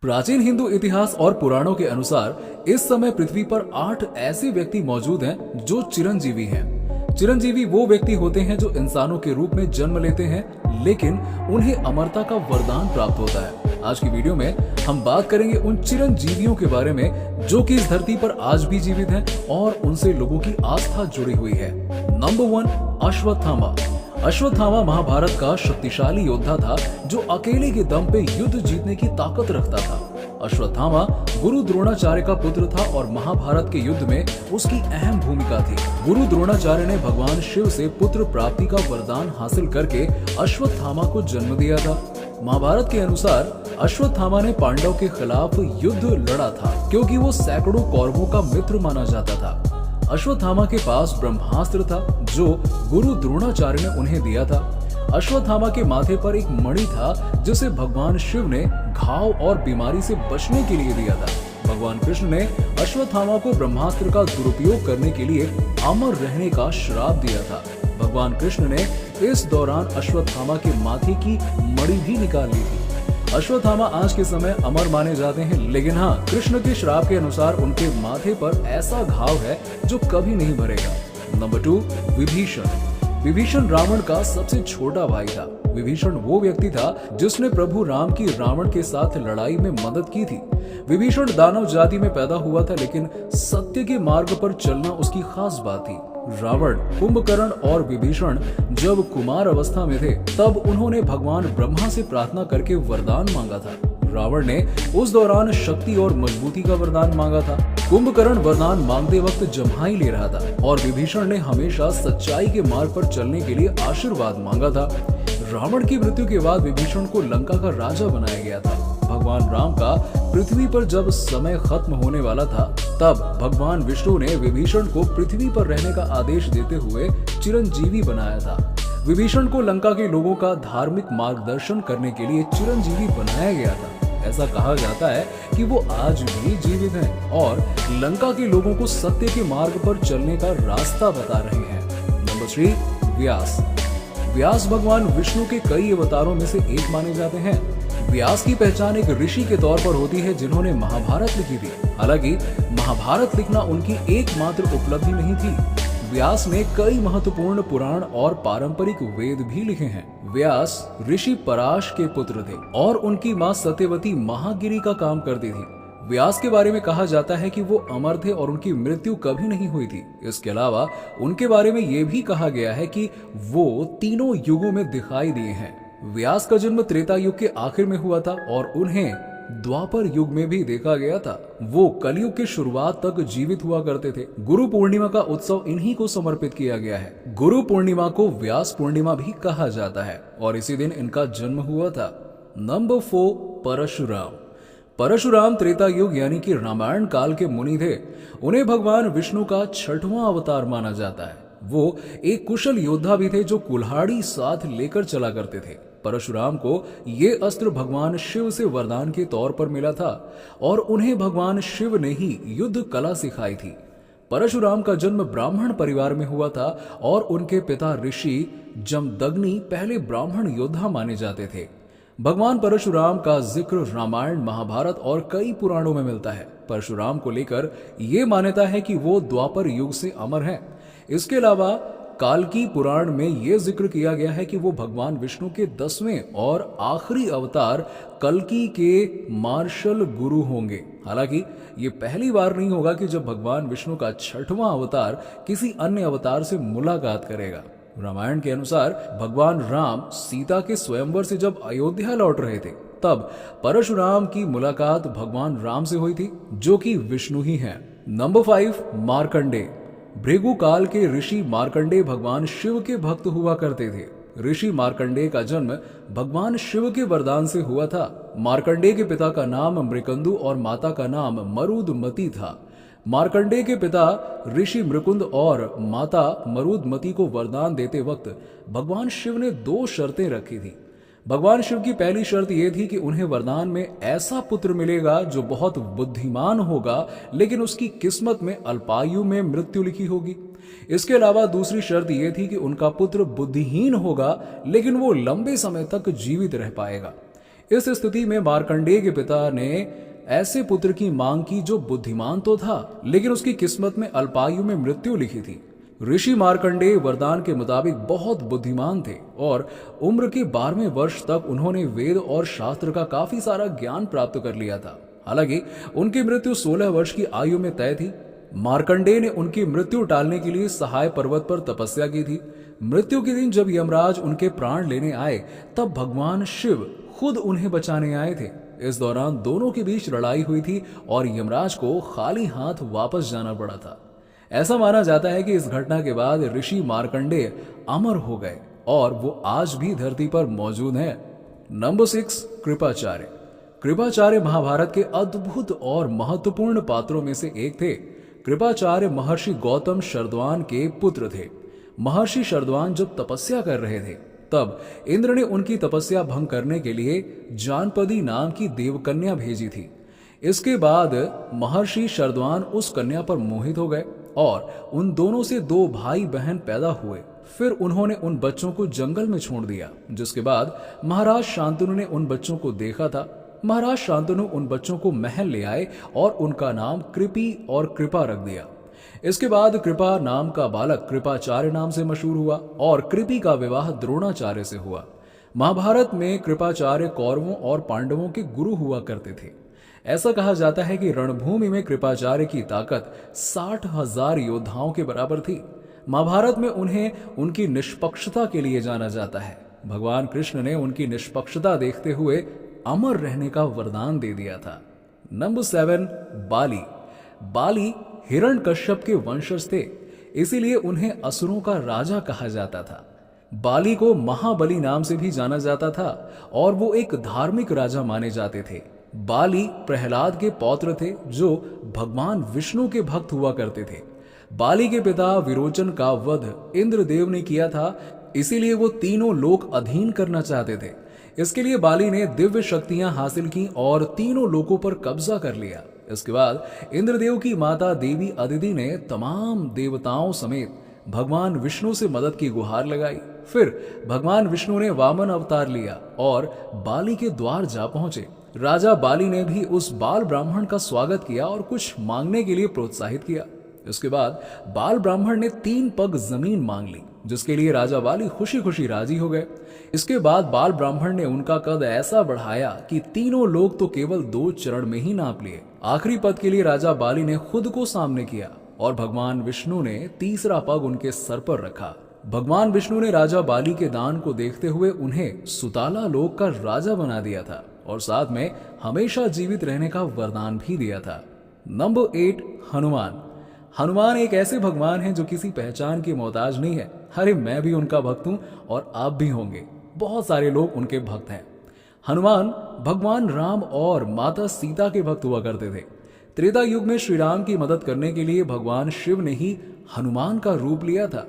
प्राचीन हिंदू इतिहास और पुराणों के अनुसार इस समय पृथ्वी पर 8 ऐसे व्यक्ति मौजूद हैं जो चिरंजीवी हैं। चिरंजीवी वो व्यक्ति होते हैं जो इंसानों के रूप में जन्म लेते हैं, लेकिन उन्हें अमरता का वरदान प्राप्त होता है। आज की वीडियो में हम बात करेंगे उन चिरंजीवियों के बारे में जो कि इस धरती पर आज भी जीवित हैं और उनसे लोगों की आस्था जुड़ी हुई है। नंबर 1, अश्वत्थामा। अश्वत्थामा महाभारत का शक्तिशाली योद्धा था जो अकेले के दम पे युद्ध जीतने की ताकत रखता था। अश्वत्थामा गुरु द्रोणाचार्य का पुत्र था और महाभारत के युद्ध में उसकी अहम भूमिका थी। गुरु द्रोणाचार्य ने भगवान शिव से पुत्र प्राप्ति का वरदान हासिल करके अश्वत्थामा को जन्म दिया था। महाभारत के अनुसार अश्वत्थामा ने पांडव के खिलाफ युद्ध लड़ा था क्योंकि वो सैकड़ों कौरवों का मित्र माना जाता था। अश्वत्थामा के पास ब्रह्मास्त्र था जो गुरु द्रोणाचार्य ने उन्हें दिया था। अश्वत्थामा के माथे पर एक मणि था जिसे भगवान शिव ने घाव और बीमारी से बचने के लिए दिया था। भगवान कृष्ण ने अश्वत्थामा को ब्रह्मास्त्र का दुरुपयोग करने के लिए अमर रहने का श्राप दिया था। भगवान कृष्ण ने इस दौरान अश्वत्थामा के माथे की मणि भी निकाल ली थी। अश्वत्थामा आज के समय अमर माने जाते हैं, लेकिन हाँ, कृष्ण के श्राप के अनुसार उनके माथे पर ऐसा घाव है जो कभी नहीं भरेगा। नंबर 2, विभीषण। विभीषण रावण का सबसे छोटा भाई था। विभीषण वो व्यक्ति था जिसने प्रभु राम की रावण के साथ लड़ाई में मदद की थी। विभीषण दानव जाति में पैदा हुआ था, लेकिन सत्य के मार्ग पर चलना उसकी खास बात थी। रावण, कुंभकर्ण और विभीषण जब कुमार अवस्था में थे तब उन्होंने भगवान ब्रह्मा से प्रार्थना करके वरदान मांगा था। रावण ने उस दौरान शक्ति और मजबूती का वरदान मांगा था। कुंभकर्ण वरदान मांगते वक्त जम्हाई ले रहा था और विभीषण ने हमेशा सच्चाई के मार्ग पर चलने के लिए आशीर्वाद मांगा था। रावण की मृत्यु के बाद विभीषण को लंका का राजा बनाया गया था। भगवान राम का पृथ्वी पर जब समय खत्म होने वाला था तब भगवान विष्णु ने विभीषण को पृथ्वी पर रहने का आदेश देते हुए चिरंजीवी बनाया था। विभीषण को लंका के लोगों का धार्मिक मार्गदर्शन करने के लिए चिरंजीवी बनाया गया था। ऐसा कहा जाता है कि वो आज भी जीवित हैं और लंका के लोगों को सत्य के मार्ग पर चलने का रास्ता बता रहे हैं। नंबर 3, व्यास। व्यास भगवान विष्णु के कई अवतारों में से एक माने जाते हैं। व्यास की पहचान एक ऋषि के तौर पर होती है जिन्होंने महाभारत लिखी थी। हालांकि महाभारत लिखना उनकी एकमात्र उपलब्धि नहीं थी। व्यास ने कई महत्वपूर्ण पुराण और पारंपरिक वेद भी लिखे हैं। व्यास ऋषि पराश के पुत्र थे और उनकी मां सत्यवती महागिरी का काम करती थी। व्यास के बारे में कहा जाता है कि वो अमर थे और उनकी मृत्यु कभी नहीं हुई थी। इसके अलावा उनके बारे में ये भी कहा गया है कि वो तीनों युगों में दिखाई दिए हैं। व्यास का जन्म त्रेता युग के आखिर में हुआ था और उन्हें द्वापर युग में भी देखा गया था। वो कलयुग के शुरुआत तक जीवित हुआ करते थे। गुरु पूर्णिमा का उत्सव इन्हीं को समर्पित किया गया है। गुरु पूर्णिमा को व्यास पूर्णिमा भी कहा जाता है और इसी दिन इनका जन्म हुआ था। नंबर 4, परशुराम। परशुराम त्रेता युग यानी कि रामायण काल के मुनि थे। उन्हें भगवान विष्णु का 6वां अवतार माना जाता है। वो एक कुशल योद्धा भी थे जो कुल्हाड़ी साथ लेकर चला करते थे। परशुराम को ये अस्त्र भगवान शिव से वरदान के तौर पर मिला था और उन्हें भगवान शिव ने ही युद्ध कला सिखाई थी। परशुराम का जन्म ब्राह्मण परिवार में हुआ था और उनके पिता ऋषि जमदग्नि पहले ब्राह्मण योद्धा माने जाते थे। भगवान परशुराम का जिक्र रामायण, महाभारत और कई पुराणों में मिलता है। परशुराम को लेकर ये मान्यता है कि वो द्वापर युग से अमर हैं। इसके अलावा काल्की पुराण में यह जिक्र किया गया है कि वो भगवान विष्णु के 10वें और आखिरी अवतार कल्की के मार्शल गुरु होंगे। हालांकि ये पहली बार नहीं होगा कि जब भगवान विष्णु का 6वां अवतार किसी अन्य अवतार से मुलाकात करेगा। रामायण के अनुसार भगवान राम सीता के स्वयंवर से जब अयोध्या लौट रहे थे तब परशुराम की मुलाकात भगवान राम से हुई थी जो कि विष्णु ही हैं। नंबर 5, मार्कंडेय। भृगु काल के ऋषि मार्कंडेय भगवान शिव के भक्त हुआ करते थे। ऋषि मार्कंडेय का जन्म भगवान शिव के वरदान से हुआ था। मार्कंडेय के पिता का नाम मृकंदु और माता का नाम मरुदमती था। मार्कंडेय के पिता ऋषि मृकुंद और माता मरुदमती को वरदान देते वक्त भगवान शिव ने 2 शर्तें रखी थी। भगवान शिव की पहली शर्त यह थी कि उन्हें वरदान में ऐसा पुत्र मिलेगा जो बहुत बुद्धिमान होगा, लेकिन उसकी किस्मत में अल्पायु में मृत्यु लिखी होगी। इसके अलावा दूसरी शर्त यह थी कि उनका पुत्र बुद्धिहीन होगा, लेकिन वो लंबे समय तक जीवित रह पाएगा। इस स्थिति में मार्कंडेय के पिता ने ऐसे पुत्र की मांग की जो बुद्धिमान तो था, लेकिन उसकी किस्मत में अल्पायु में मृत्यु लिखी थी। ऋषि मार्कंडेय वरदान के मुताबिक बहुत बुद्धिमान थे और उम्र के 12वें वर्ष तक उन्होंने वेद और शास्त्र का काफी सारा ज्ञान प्राप्त कर लिया था। हालांकि उनकी मृत्यु 16 वर्ष की आयु में तय थी। मार्कंडेय ने उनकी मृत्यु टालने के लिए सहाय पर्वत पर तपस्या की थी। मृत्यु के दिन जब यमराज उनके प्राण लेने आए, तब भगवान शिव खुद उन्हें बचाने आए थे। इस दौरान दोनों के बीच लड़ाई हुई थी और यमराज को खाली हाथ वापस जाना पड़ा था। ऐसा माना जाता है कि इस घटना के बाद ऋषि मार्कंडेय अमर हो गए और वो आज भी धरती पर मौजूद हैं। नंबर 6, कृपाचार्य। कृपाचार्य महाभारत के अद्भुत और महत्वपूर्ण पात्रों में से एक थे। कृपाचार्य महर्षि गौतम शरद्वान के पुत्र थे। महर्षि शरद्वान जब तपस्या कर रहे थे, तब इंद्र ने उनकी तपस्या भंग करने के लिए जानपदी नाम की देवकन्या भेजी थी। इसके बाद महर्षि शरद्वान उस कन्या पर मोहित हो गए और उन दोनों से 2 भाई बहन पैदा हुए। फिर उन्होंने उन बच्चों को जंगल में छोड़ दिया, जिसके बाद महाराज शांतनु ने उन बच्चों को देखा था। महाराज शांतनु उन बच्चों को महल ले आए और उनका नाम कृपी और कृपा रख दिया। इसके बाद कृपा नाम का बालक कृपाचार्य नाम से मशहूर हुआ और कृपी का विवाह द्रोणाचार्य से हुआ। महाभारत में कृपाचार्य कौरवों और पांडवों के गुरु हुआ करते थे। ऐसा कहा जाता है कि रणभूमि में कृपाचार्य की ताकत 60,000 योद्धाओं के बराबर थी। महाभारत में उन्हें उनकी निष्पक्षता के लिए जाना जाता है। भगवान कृष्ण ने उनकी निष्पक्षता देखते हुए अमर रहने का वरदान दे दिया था। नंबर 7, बाली। बाली हिरण्यकश्यप के वंशज थे, इसीलिए उन्हें असुरों का राजा कहा जाता था। बाली को महाबली नाम से भी जाना जाता था और वो एक धार्मिक राजा माने जाते थे। बाली प्रहलाद के पौत्र थे जो भगवान विष्णु के भक्त हुआ करते थे। बाली के पिता विरोचन का वध इंद्रदेव ने किया था, इसीलिए वो तीनों लोक अधीन करना चाहते थे। इसके लिए बाली ने दिव्य शक्तियां हासिल की और तीनों लोकों पर कब्जा कर लिया। इसके बाद इंद्रदेव की माता देवी अदिति ने तमाम देवताओं समेत भगवान विष्णु से मदद की गुहार लगाई। फिर भगवान विष्णु ने वामन अवतार लिया और बाली के द्वार जा पहुंचे। राजा बाली ने भी उस बाल ब्राह्मण का स्वागत किया और कुछ मांगने के लिए प्रोत्साहित किया। इसके बाद बाल ब्राह्मण ने 3 पग जमीन मांग ली, जिसके लिए राजा बाली खुशी खुशी राजी हो गए। इसके बाद बाल ब्राह्मण ने उनका कद ऐसा बढ़ाया कि तीनों लोग तो केवल 2 चरण में ही नाप लिए। आखिरी पद के लिए राजा बाली ने खुद को सामने किया और भगवान विष्णु ने तीसरा पग उनके सर पर रखा। भगवान विष्णु ने राजा बाली के दान को देखते हुए उन्हें सुताला लोक का राजा बना दिया था और साथ में हमेशा जीवित रहने का वरदान भी दिया था। नंबर 8, हनुमान। हनुमान एक ऐसे भगवान हैं जो किसी पहचान की मोहताज नहीं है। अरे मैं भी उनका भक्त हूं और आप भी होंगे। बहुत सारे लोग उनके भक्त हैं। हनुमान भगवान राम और माता सीता के भक्त हुआ करते थे। त्रेता युग में श्री राम की मदद करने के लिए भगवान शिव ने ही हनुमान का रूप लिया था।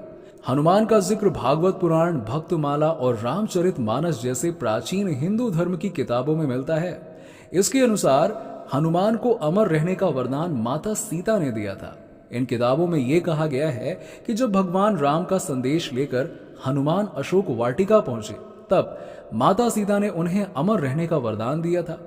हनुमान का जिक्र भागवत पुराण, भक्तमाला और रामचरितमानस जैसे प्राचीन हिंदू धर्म की किताबों में मिलता है। इसके अनुसार हनुमान को अमर रहने का वरदान माता सीता ने दिया था। इन किताबों में यह कहा गया है कि जब भगवान राम का संदेश लेकर हनुमान अशोक वाटिका पहुंचे, तब माता सीता ने उन्हें अमर रहने का वरदान दिया था।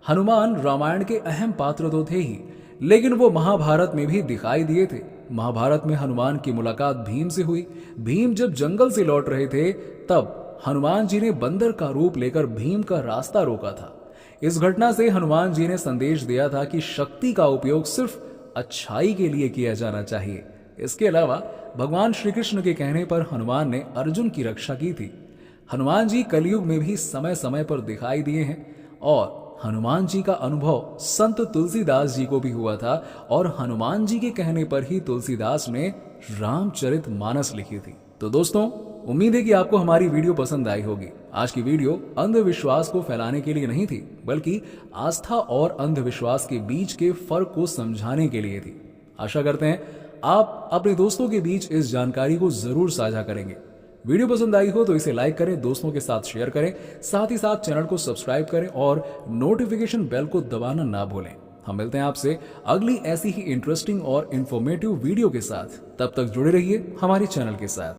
हनुमान रामायण के अहम पात्र तो थे ही, लेकिन वो महाभारत में भी दिखाई दिए थे। महाभारत में हनुमान की मुलाकात भीम से हुई। भीम जब जंगल से लौट रहे थे, तब हनुमान जी ने बंदर का रूप लेकर भीम का रास्ता रोका था। इस घटना से हनुमान जी ने संदेश दिया था कि शक्ति का उपयोग सिर्फ अच्छाई के लिए किया जाना चाहिए। इसके अलावा भगवान श्री कृष्ण के कहने पर हनुमान ने अर्जुन की रक्षा की थी। हनुमान जी कलयुग में भी समय समय पर दिखाई दिए हैं और हनुमान जी का अनुभव संत तुलसीदास जी को भी हुआ था और हनुमान जी के कहने पर ही तुलसीदास ने रामचरितमानस लिखी थी। तो दोस्तों, उम्मीद है कि आपको हमारी वीडियो पसंद आई होगी। आज की वीडियो अंधविश्वास को फैलाने के लिए नहीं थी, बल्कि आस्था और अंधविश्वास के बीच के फर्क को समझाने के लिए थी। आशा करते हैं आप अपने दोस्तों के बीच इस जानकारी को जरूर साझा करेंगे। वीडियो पसंद आई हो तो इसे लाइक करें, दोस्तों के साथ शेयर करें, साथ ही साथ चैनल को सब्सक्राइब करें और नोटिफिकेशन बेल को दबाना ना भूलें। हम मिलते हैं आपसे अगली ऐसी ही इंटरेस्टिंग और इंफॉर्मेटिव वीडियो के साथ। तब तक जुड़े रहिए हमारे चैनल के साथ।